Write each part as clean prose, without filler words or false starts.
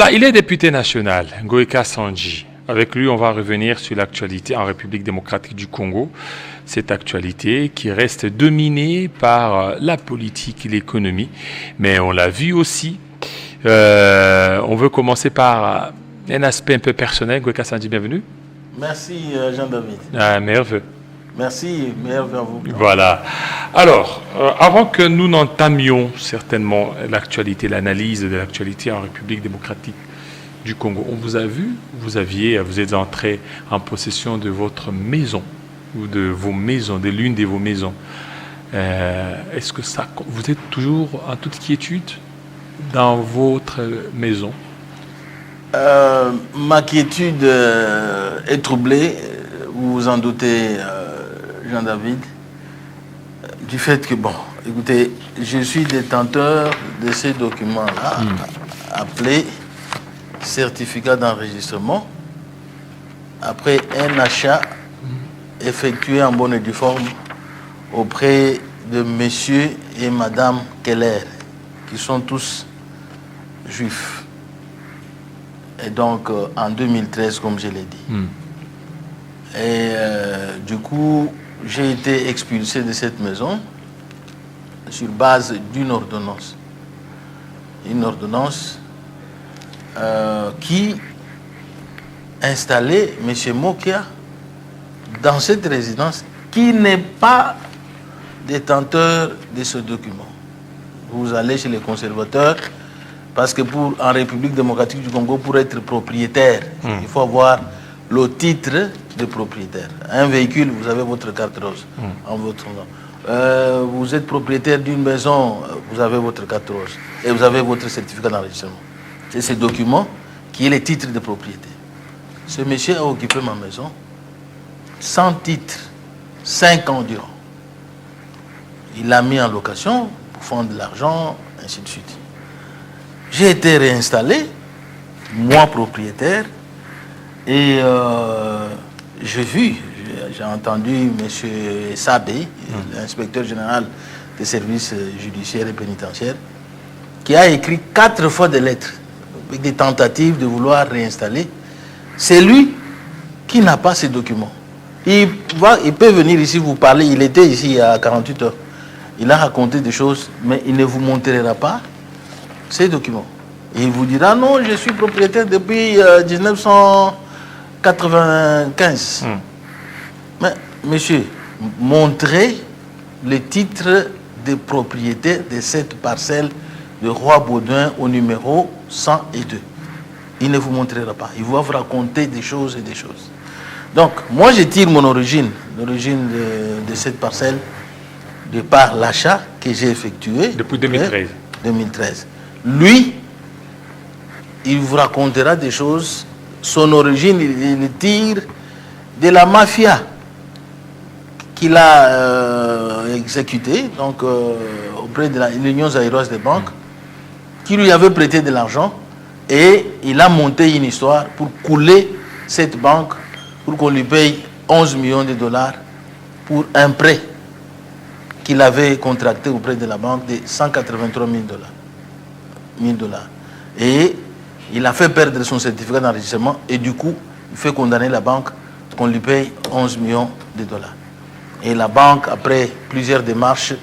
Voilà, il est député national, Ngoïka Sandji. Avec lui, on va revenir sur l'actualité en République démocratique du Congo. Cette actualité qui reste dominée par la politique et l'économie. Mais on l'a vu aussi. On veut commencer par un aspect un peu personnel. Ngoïka Sandji, bienvenue. Merci Jean-David. Merveilleux. Merci, merveilleux à vous. Voilà. Alors, avant que nous n'entamions certainement l'actualité, l'analyse de l'actualité en République démocratique du Congo, on vous a vu, vous êtes entré en possession de votre maison, ou de vos maisons, de l'une de vos maisons. Est-ce que ça, vous êtes toujours en toute quiétude dans votre maison? Ma quiétude est troublée, vous vous en doutez, Jean-David, du fait que, bon, écoutez, je suis détenteur de ces documents-là, appelés certificat d'enregistrement, après un achat effectué en bonne et due forme auprès de monsieur et madame Keller, qui sont tous juifs. Et donc, en 2013, comme je l'ai dit. Et du coup, j'ai été expulsé de cette maison sur base d'une ordonnance. Une ordonnance qui installait M. Mokia dans cette résidence qui n'est pas détenteur de ce document. Vous allez chez les conservateurs, parce que en République démocratique du Congo, pour être propriétaire, il faut avoir le titre de propriétaire. Un véhicule, vous avez votre carte rose en votre nom. Vous êtes propriétaire d'une maison, vous avez votre carte rose et vous avez votre certificat d'enregistrement. C'est ce document qui est le titre de propriété. Ce monsieur a occupé ma maison sans titre, 5 ans durant. Il l'a mis en location pour fondre de l'argent, ainsi de suite. J'ai été réinstallé, moi propriétaire, et j'ai entendu M. Sabé, l'inspecteur général des services judiciaires et pénitentiaires, qui a écrit 4 fois des lettres, avec des tentatives de vouloir réinstaller. C'est lui qui n'a pas ces documents. Il peut venir ici vous parler, il était ici il y a 48 heures. Il a raconté des choses, mais il ne vous montrera pas ces documents. Et il vous dira, non, je suis propriétaire depuis 1995. Mais, monsieur, montrez le titre de propriétaire de cette parcelle de Roi-Baudouin au numéro 102. Il ne vous montrera pas. Il va vous raconter des choses et des choses. Donc, moi, je tire mon origine, l'origine de cette parcelle, de par l'achat que j'ai effectué. Depuis 2013. 2013. Lui, il vous racontera des choses. Son origine, il tire de la mafia qu'il a exécutée, donc auprès de l'Union zaïroise des banques, qui lui avait prêté de l'argent, et il a monté une histoire pour couler cette banque, pour qu'on lui paye 11 millions de dollars pour un prêt qu'il avait contracté auprès de la banque de 183 000 dollars. Et il a fait perdre son certificat d'enregistrement et du coup, il fait condamner la banque qu'on lui paye 11 millions de dollars. Et la banque, après plusieurs démarches,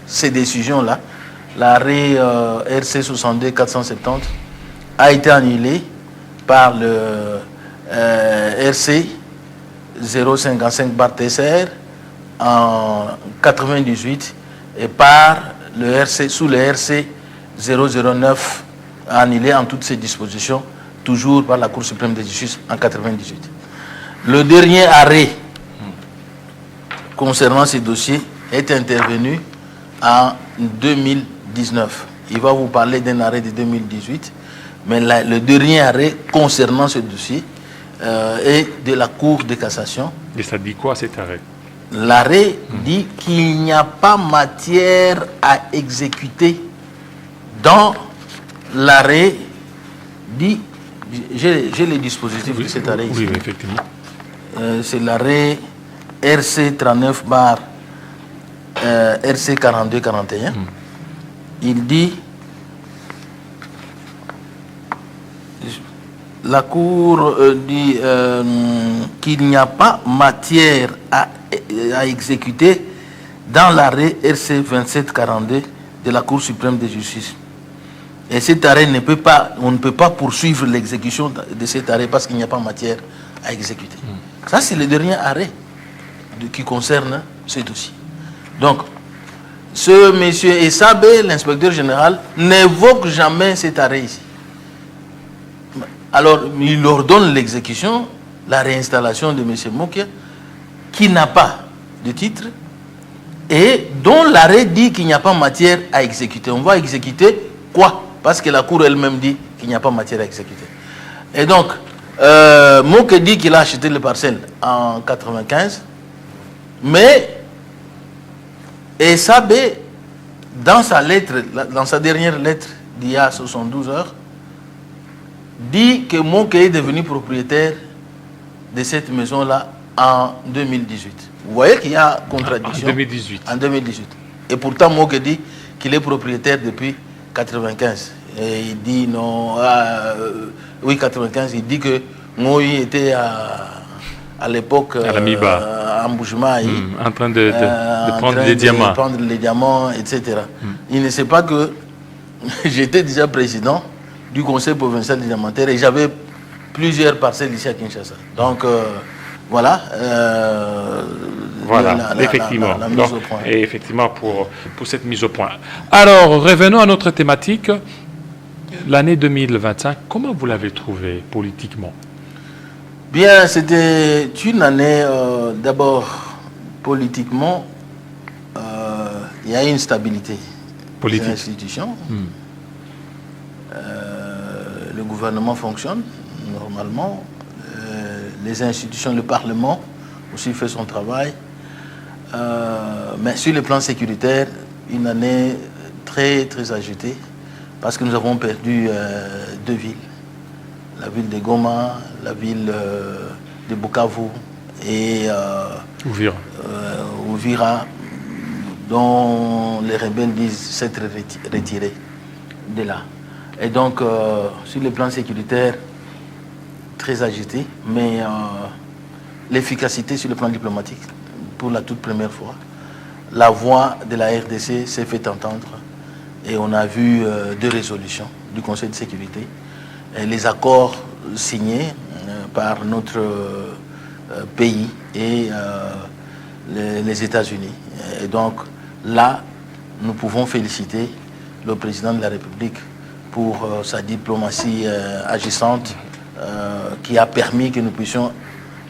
ces décisions-là, l'arrêt RC 62 470 a été annulé par le RC 055/TSR en 98 et par le RC, sous le RC 009 annulé en toutes ses dispositions, toujours par la Cour suprême de justice en 98. Le dernier arrêt concernant ces dossiers est intervenu en 2019. Il va vous parler d'un arrêt de 2018, mais le dernier arrêt concernant ce dossier est de la Cour de cassation. Et ça dit quoi cet arrêt? L'arrêt dit qu'il n'y a pas matière à exécuter dans l'arrêt dit, j'ai les dispositifs de cet arrêt ici. Oui, effectivement. C'est l'arrêt RC 39 bar RC 42-41. Il dit, la Cour dit qu'il n'y a pas matière à exécuter dans l'arrêt RC 2742 de la Cour suprême de justice. Et cet arrêt on ne peut pas poursuivre l'exécution de cet arrêt parce qu'il n'y a pas matière à exécuter. Ça, c'est le dernier arrêt qui concerne ce dossier. Donc, ce monsieur Essabé, l'inspecteur général, n'évoque jamais cet arrêt ici. Alors, il ordonne l'exécution, la réinstallation de M. Mokia, qui n'a pas de titre, et dont l'arrêt dit qu'il n'y a pas matière à exécuter. On va exécuter quoi? Parce que la Cour elle-même dit qu'il n'y a pas matière à exécuter. Et donc, Mokia dit qu'il a acheté les parcelles en 1995, mais Essabé, dans sa lettre, dans sa dernière lettre d'il y a 72 heures, dit que Mokia est devenu propriétaire de cette maison-là en 2018. Vous voyez qu'il y a contradiction. En 2018. En 2018. Et pourtant, Mokia dit qu'il est propriétaire depuis 1995. Et il dit non. Oui, 1995, il dit que Moïse était à l'époque à l'Amiba, en Boujmaï, en train de prendre les diamants. Prendre les diamants, etc. Il ne sait pas que j'étais déjà président du Conseil provincial des diamantaires et j'avais plusieurs parcelles ici à Kinshasa. Donc, voilà. Voilà, effectivement. La mise au point. Et effectivement, pour cette mise au point. Alors, revenons à notre thématique. L'année 2025, comment vous l'avez trouvée politiquement? Bien, c'était une année, d'abord, politiquement, il y a une stabilité politique. des institutions. Le gouvernement fonctionne normalement. Les institutions, le Parlement aussi fait son travail. Mais sur le plan sécuritaire, une année très, très agitée parce que nous avons perdu 2 villes. La ville de Goma, la ville de Bukavu et Uvira, dont les rebelles disent s'être retirés de là. Et donc, sur le plan sécuritaire, très agité, mais l'efficacité sur le plan diplomatique, pour la toute première fois, la voix de la RDC s'est fait entendre et on a vu 2 résolutions du Conseil de sécurité. Et les accords signés par notre pays et les États-Unis. Et donc là, nous pouvons féliciter le président de la République pour sa diplomatie agissante qui a permis que nous puissions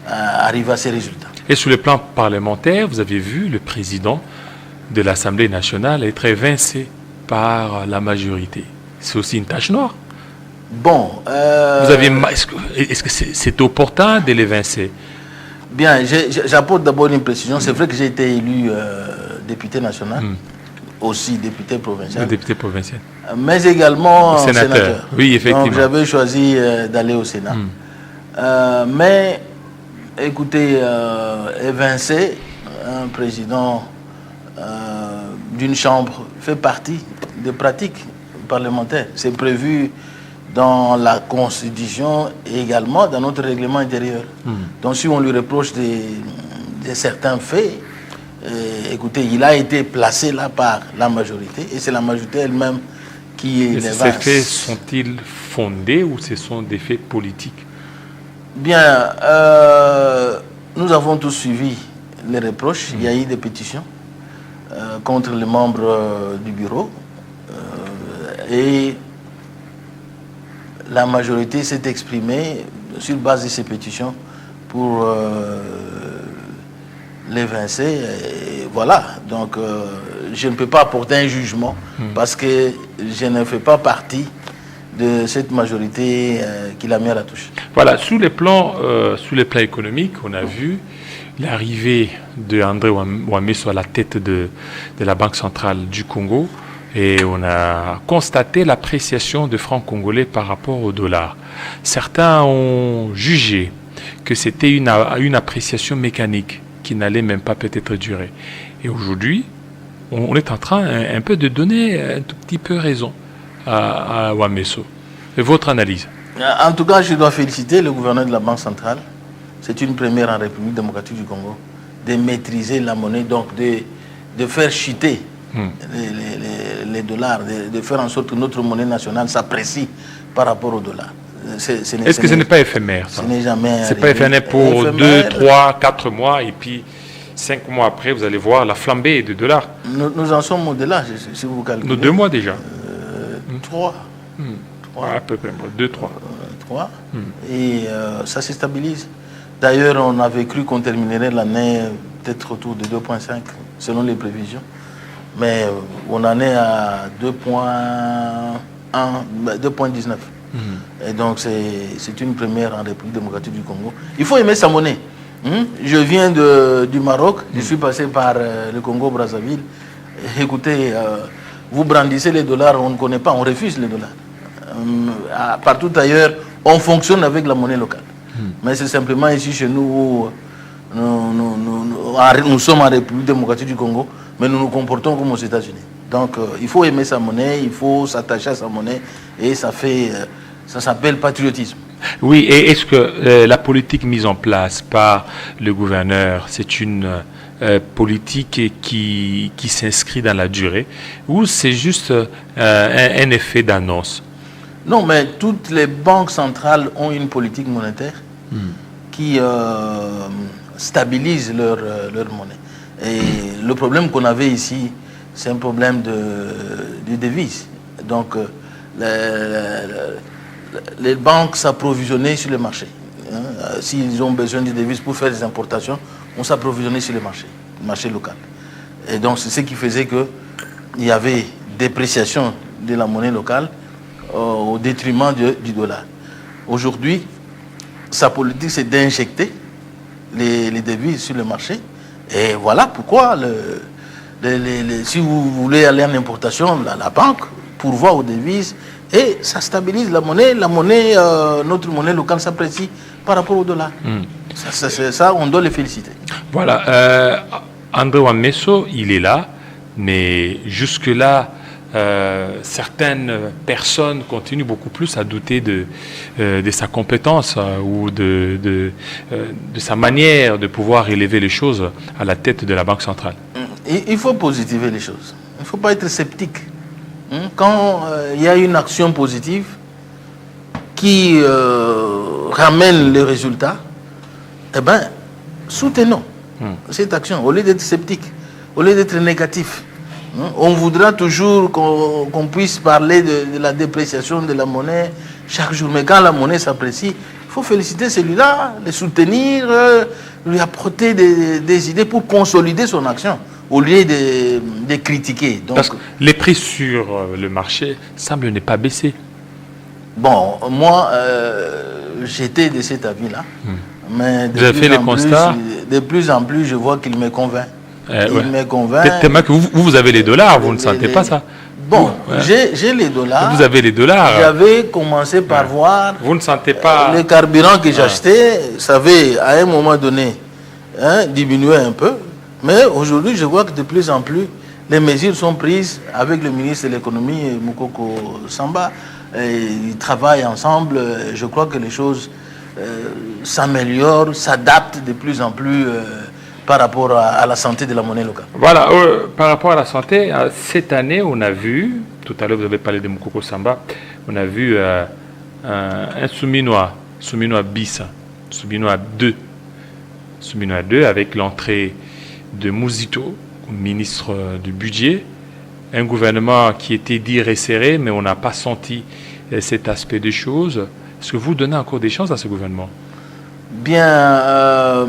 arriver à ces résultats. Et sur le plan parlementaire, vous avez vu le président de l'Assemblée nationale être évincé par la majorité. C'est aussi une tache noire. Bon. Est-ce que c'est opportun de l'évincer? Bien, j'apporte d'abord une précision. C'est vrai que j'ai été élu député national, aussi député provincial. Député provincial. Mais également sénateur. Oui, effectivement. Donc j'avais choisi d'aller au Sénat. Mais écoutez, évincer un président d'une chambre fait partie des pratiques parlementaires. C'est prévu dans la Constitution et également dans notre règlement intérieur. Donc si on lui reproche de certains faits, écoutez, il a été placé là par la majorité et c'est la majorité elle-même qui les Ces faits sont-ils fondés ou ce sont des faits politiques? Bien, nous avons tous suivi les reproches. Il y a eu des pétitions contre les membres du bureau et la majorité s'est exprimée sur base de ces pétitions pour l'évincer. Voilà, donc je ne peux pas apporter un jugement parce que je ne fais pas partie de cette majorité qui l'a mis à la touche. Voilà, sous les plans économiques, on a vu l'arrivée de André Ouamesso à la tête de la Banque centrale du Congo. Et on a constaté l'appréciation du franc congolais par rapport au dollar. Certains ont jugé que c'était une appréciation mécanique qui n'allait même pas peut-être durer. Et aujourd'hui, on est en train un peu de donner un tout petit peu raison à Ouamesso. Et votre analyse? En tout cas, je dois féliciter le gouverneur de la Banque centrale. C'est une première en République démocratique du Congo de maîtriser la monnaie, donc de faire chuter les dollars, de faire en sorte que notre monnaie nationale s'apprécie par rapport au dollar. Est-ce que ce n'est pas éphémère, ça? Ce n'est jamais C'est pas éphémère pour 2, 3, 4 mois et puis 5 mois après, vous allez voir la flambée du dollar. Nous en sommes au-delà, si vous calculez. Nous 2 mois déjà. 3. À peu près, 2, 3. 3. Et ça se stabilise. D'ailleurs, on avait cru qu'on terminerait l'année peut-être autour de 2,5 selon les prévisions. Mais on en est à 2,19. Et donc, c'est une première en République démocratique du Congo. Il faut aimer sa monnaie. Je viens du Maroc, je suis passé par le Congo-Brazzaville. Écoutez, vous brandissez les dollars, on ne connaît pas, on refuse les dollars. Partout ailleurs, on fonctionne avec la monnaie locale. Mais c'est simplement ici chez nous où nous sommes en République démocratique du Congo, mais nous nous comportons comme aux États-Unis. Donc il faut aimer sa monnaie, il faut s'attacher à sa monnaie, et ça s'appelle patriotisme. Oui, et est-ce que la politique mise en place par le gouverneur, c'est une politique qui s'inscrit dans la durée, ou c'est juste un effet d'annonce? Non, mais toutes les banques centrales ont une politique monétaire qui stabilise leur monnaie. Et le problème qu'on avait ici, c'est un problème de devises. Donc, les banques s'approvisionnaient sur le marché. S'ils ont besoin de devises pour faire des importations, on s'approvisionnait sur le marché local. Et donc, c'est ce qui faisait qu'il y avait dépréciation de la monnaie locale au détriment du dollar. Aujourd'hui, sa politique, c'est d'injecter les devises sur le marché. Et voilà pourquoi, si vous voulez aller en importation, la banque pourvoit aux devises et ça stabilise la monnaie. Notre monnaie locale s'apprécie par rapport au dollar. Ça, on doit les féliciter. Voilà. André Ouamesso, il est là, mais jusque-là, certaines personnes continuent beaucoup plus à douter de sa compétence ou de sa manière de pouvoir élever les choses à la tête de la Banque centrale. Il faut positiver les choses. Il ne faut pas être sceptique. Quand il y a une action positive qui ramène les résultats, eh bien, soutenons cette action au lieu d'être sceptique, au lieu d'être négatif. On voudra toujours qu'on puisse parler de la dépréciation de la monnaie chaque jour. Mais quand la monnaie s'apprécie, il faut féliciter celui-là, le soutenir, lui apporter des idées pour consolider son action, au lieu de critiquer. Donc, parce que les prix sur le marché semblent ne pas baisser. Bon, moi, j'étais de cet avis-là. Mais vous avez fait les constats? De plus en plus, je vois qu'il me convainc. Il me convainc. Tellement que vous avez les dollars, vous ne sentez pas ça? Bon, j'ai les dollars. Vous avez les dollars. J'avais commencé par voir. Vous ne sentez pas. Les carburants que j'achetais, ça avait à un moment donné diminué un peu. Mais aujourd'hui, je vois que de plus en plus, les mesures sont prises avec le ministre de l'économie, Moukoko Samba. Ils travaillent ensemble. Je crois que les choses s'améliorent, s'adaptent de plus en plus par rapport à la santé de la monnaie locale. Voilà, par rapport à la santé, cette année, on a vu, tout à l'heure vous avez parlé de Moukoko Samba, on a vu un Souminois bis, Souminois 2, avec l'entrée de Mouzito, ministre du budget, un gouvernement qui était dit resserré, mais on n'a pas senti cet aspect des choses. Est-ce que vous donnez encore des chances à ce gouvernement? Bien,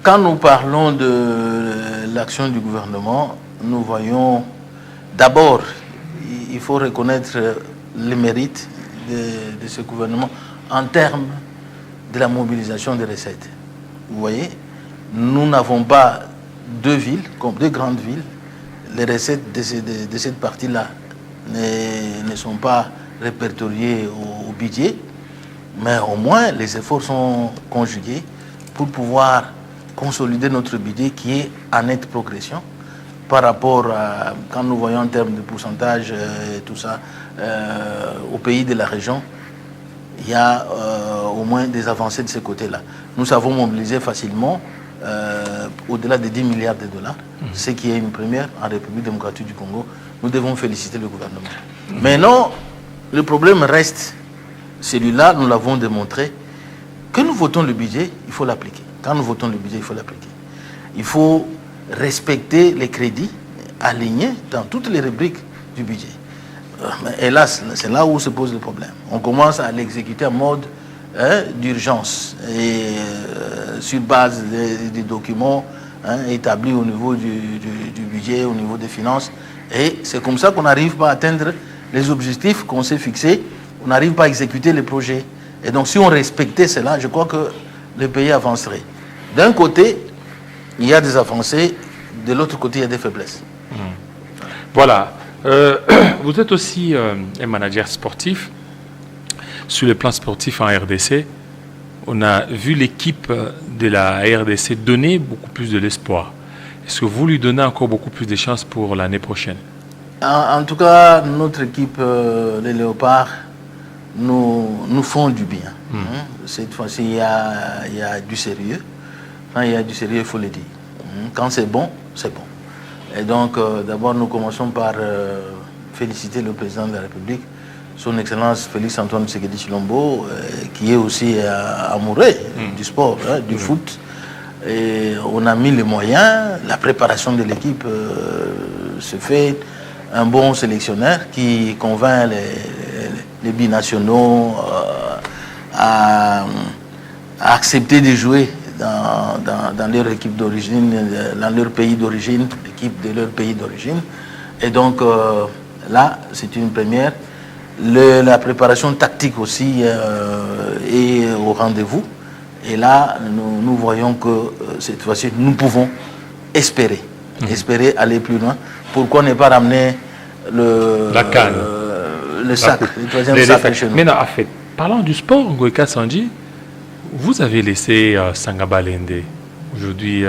quand nous parlons de l'action du gouvernement, nous voyons d'abord, il faut reconnaître les mérites de ce gouvernement en termes de la mobilisation des recettes. Vous voyez, nous n'avons pas deux villes, comme deux grandes villes. Les recettes de cette partie-là ne sont pas répertoriées au budget, mais au moins les efforts sont conjugués pour pouvoir consolider notre budget qui est en nette progression par rapport à, quand nous voyons en termes de pourcentage et tout ça, aux pays de la région, il y a au moins des avancées de ce côté-là. Nous savons mobiliser facilement au-delà de 10 milliards de dollars, ce qui est une première en République démocratique du Congo. Nous devons féliciter le gouvernement. Maintenant, le problème reste celui-là, nous l'avons démontré, que nous votons le budget, il faut l'appliquer. Quand nous votons le budget, il faut l'appliquer. Il faut respecter les crédits alignés dans toutes les rubriques du budget. Mais hélas, c'est là où se pose le problème. On commence à l'exécuter en mode d'urgence et sur base des documents établis au niveau du budget, au niveau des finances. Et c'est comme ça qu'on n'arrive pas à atteindre les objectifs qu'on s'est fixés. On n'arrive pas à exécuter les projets. Et donc, si on respectait cela, je crois que le pays avancerait. D'un côté, il y a des avancées. De l'autre côté, il y a des faiblesses. Voilà. Vous êtes aussi un manager sportif. Sur le plan sportif en RDC, on a vu l'équipe de la RDC donner beaucoup plus de l'espoir. Est-ce que vous lui donnez encore beaucoup plus de chances pour l'année prochaine? En tout cas, notre équipe, les Léopards, nous font du bien. Cette fois-ci, il y a du sérieux. Quand il y a du sérieux, il faut le dire. Quand c'est bon, c'est bon. Et donc, d'abord, nous commençons par féliciter le président de la République, son Excellence Félix Antoine Tshisekedi Tshilombo, qui est aussi amoureux du sport, du foot. Et on a mis les moyens, la préparation de l'équipe se fait, un bon sélectionneur qui convainc les binationaux à accepter de jouer dans leur équipe d'origine, dans leur pays d'origine, l'équipe de leur pays d'origine. Et donc là, c'est une première. La préparation tactique aussi est au rendez-vous. Et là, nous voyons que cette fois-ci, nous pouvons espérer aller plus loin. Pourquoi ne pas ramener la canne, le sac, le troisième sac chez nous? Mais non, en fait, parlant du sport, Ngoïka Sandji, vous avez laissé Sangaba Lende, aujourd'hui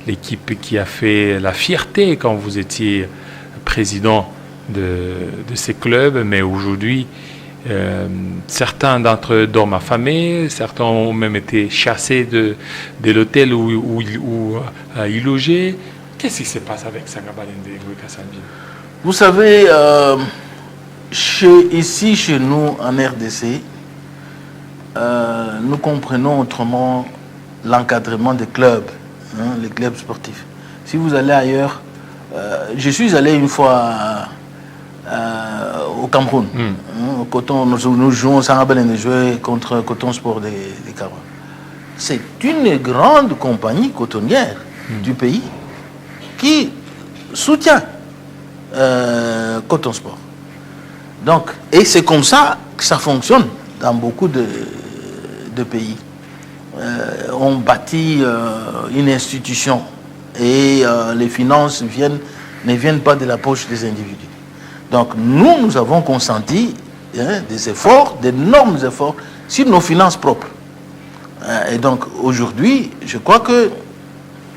l'équipe qui a fait la fierté quand vous étiez président de ces clubs, mais aujourd'hui, certains d'entre eux dorment affamés, certains ont même été chassés de l'hôtel où ils logeaient. Qu'est-ce qui se passe avec Sangaba Lende, Ngoïka Sandji? Vous savez, ici chez nous en RDC, nous comprenons autrement l'encadrement des clubs, les clubs sportifs. Si vous allez ailleurs, je suis allé une fois au Cameroun, au Coton, nous jouons contre Coton Sport des Cameroun. C'est une grande compagnie cotonnière du pays qui soutient Coton Sport. Donc, et c'est comme ça que ça fonctionne dans beaucoup de pays. On bâtit une institution et les finances ne viennent pas de la poche des individus. Donc nous avons consenti des efforts, d'énormes efforts sur nos finances propres. Et donc aujourd'hui, je crois que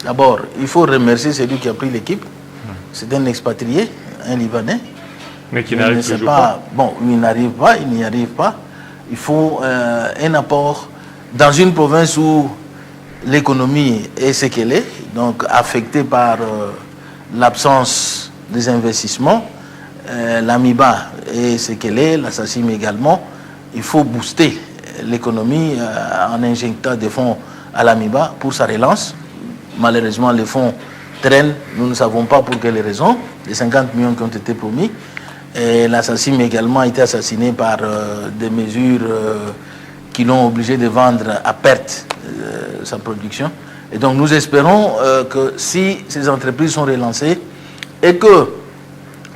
d'abord, il faut remercier celui qui a pris l'équipe. C'est un expatrié, un Libanais. Mais qui n'arrive toujours pas. Bon, il n'y arrive pas. Il faut un apport dans une province où l'économie est ce qu'elle est, donc affectée par l'absence des investissements. L'AMIBA est ce qu'elle est, la SACIM également. Il faut booster l'économie en injectant des fonds à l'AMIBA pour sa relance. Malheureusement, les fonds traînent, nous ne savons pas pour quelles raisons, les 50 millions qui ont été promis. Et la SACIM également a été assassinée par des mesures qui l'ont obligé de vendre à perte sa production. Et donc nous espérons que si ces entreprises sont relancées et que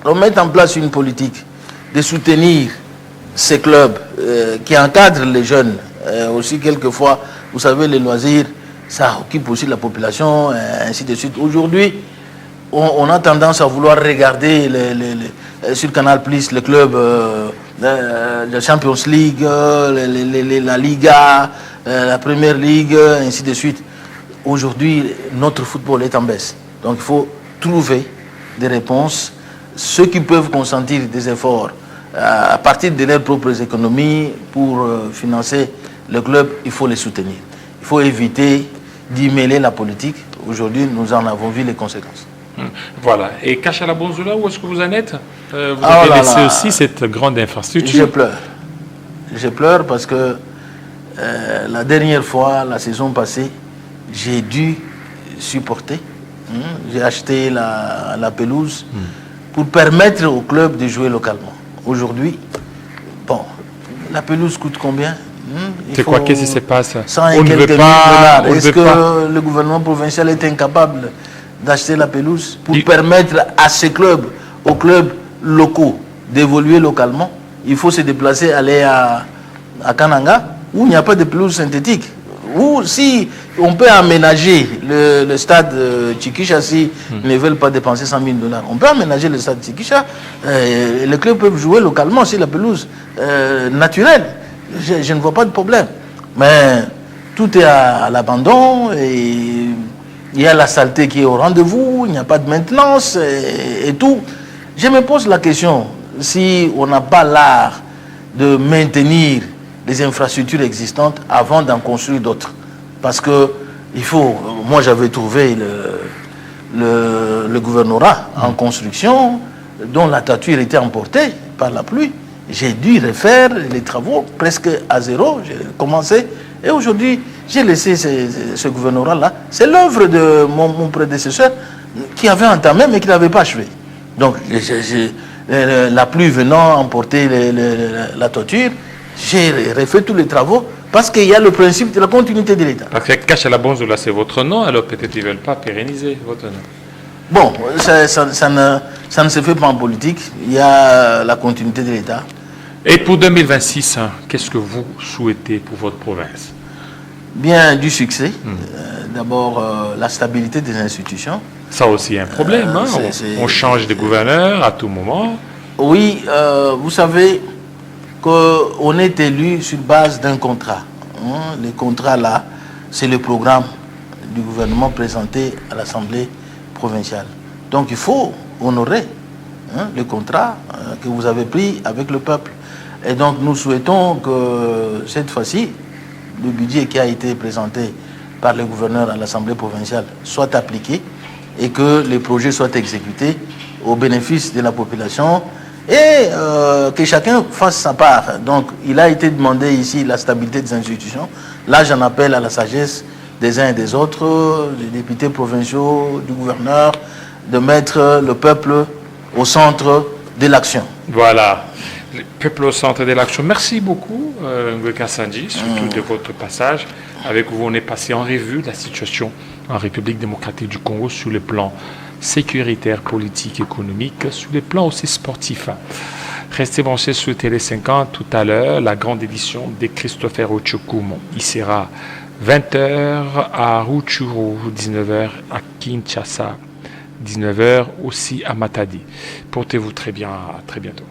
l'on mette en place une politique de soutenir ces clubs qui encadrent les jeunes, aussi quelquefois, vous savez, les loisirs, ça occupe aussi la population, ainsi de suite. Aujourd'hui, on a tendance à vouloir regarder sur Canal+, les clubs, la Champions League, la Liga, la Première Ligue, ainsi de suite. Aujourd'hui, notre football est en baisse. Donc il faut trouver des réponses. Ceux qui peuvent consentir des efforts à partir de leurs propres économies pour financer le club, il faut les soutenir. Il faut éviter d'y mêler la politique. Aujourd'hui, nous en avons vu les conséquences. Voilà. Et Kachala Bonzoula, où est-ce que vous en êtes? Vous avez laissé aussi cette grande infrastructure. Je pleure. Je pleure parce que la dernière fois, la saison passée, j'ai dû supporter. J'ai acheté la pelouse pour permettre au club de jouer localement. Aujourd'hui, bon, la pelouse coûte combien? C'est quoi? Qu'est-ce qui se passe? On ne veut pas. Est-ce que le gouvernement provincial est incapable d'acheter la pelouse pour permettre à ces clubs, aux clubs locaux, d'évoluer localement? Il faut se déplacer, aller à Kananga, où il n'y a pas de pelouse synthétique. Ou si on peut aménager le stade Tchikisha, si ils ne veulent pas dépenser 100 000 $, on peut aménager le stade Tchikisha. Les clubs peuvent jouer localement sur la pelouse naturelle. Je ne vois pas de problème. Mais tout est à l'abandon et il y a la saleté qui est au rendez-vous, il n'y a pas de maintenance et tout. Je me pose la question, si on n'a pas l'art de maintenir les infrastructures existantes avant d'en construire d'autres. Parce que il faut, moi j'avais trouvé le gouvernorat en construction dont la toiture était emportée par la pluie. J'ai dû refaire les travaux presque à zéro. J'ai commencé et aujourd'hui j'ai laissé ce gouvernorat-là. C'est l'œuvre de mon prédécesseur qui avait entamé mais qui n'avait pas achevé. Donc la pluie venant emporter la toiture, j'ai refait tous les travaux parce qu'il y a le principe de la continuité de l'État. Parce que Kachala Bonzoula, c'est votre nom, alors peut-être ils ne veulent pas pérenniser votre nom. Bon, ça ne se fait pas en politique. Il y a la continuité de l'État. Et pour 2026, qu'est-ce que vous souhaitez pour votre province? Bien, du succès. D'abord, la stabilité des institutions. Ça aussi est un problème. On change de gouverneur à tout moment. Oui, vous savez qu'on est élu sur base d'un contrat. Le contrat là, c'est le programme du gouvernement présenté à l'Assemblée provinciale. Donc il faut honorer le contrat que vous avez pris avec le peuple. Et donc nous souhaitons que cette fois-ci, le budget qui a été présenté par le gouverneur à l'Assemblée provinciale soit appliqué et que les projets soient exécutés au bénéfice de la population et que chacun fasse sa part. Donc il a été demandé ici la stabilité des institutions. Là j'en appelle à la sagesse des uns et des autres, des députés provinciaux, du gouverneur, de mettre le peuple au centre de l'action. Voilà, le peuple au centre de l'action. Merci beaucoup, Ngueka Sandji, surtout de votre passage. Avec vous, on est passé en revue la situation en République démocratique du Congo sur le plan sécuritaire, politique, économique, sur le plan aussi sportif. Restez branchés sur Télé 50 tout à l'heure, la grande édition de Christopher Ochokoum. Il sera 20h à Rutshuru, 19h à Kinshasa, 19h aussi à Matadi. Portez-vous très bien, à très bientôt.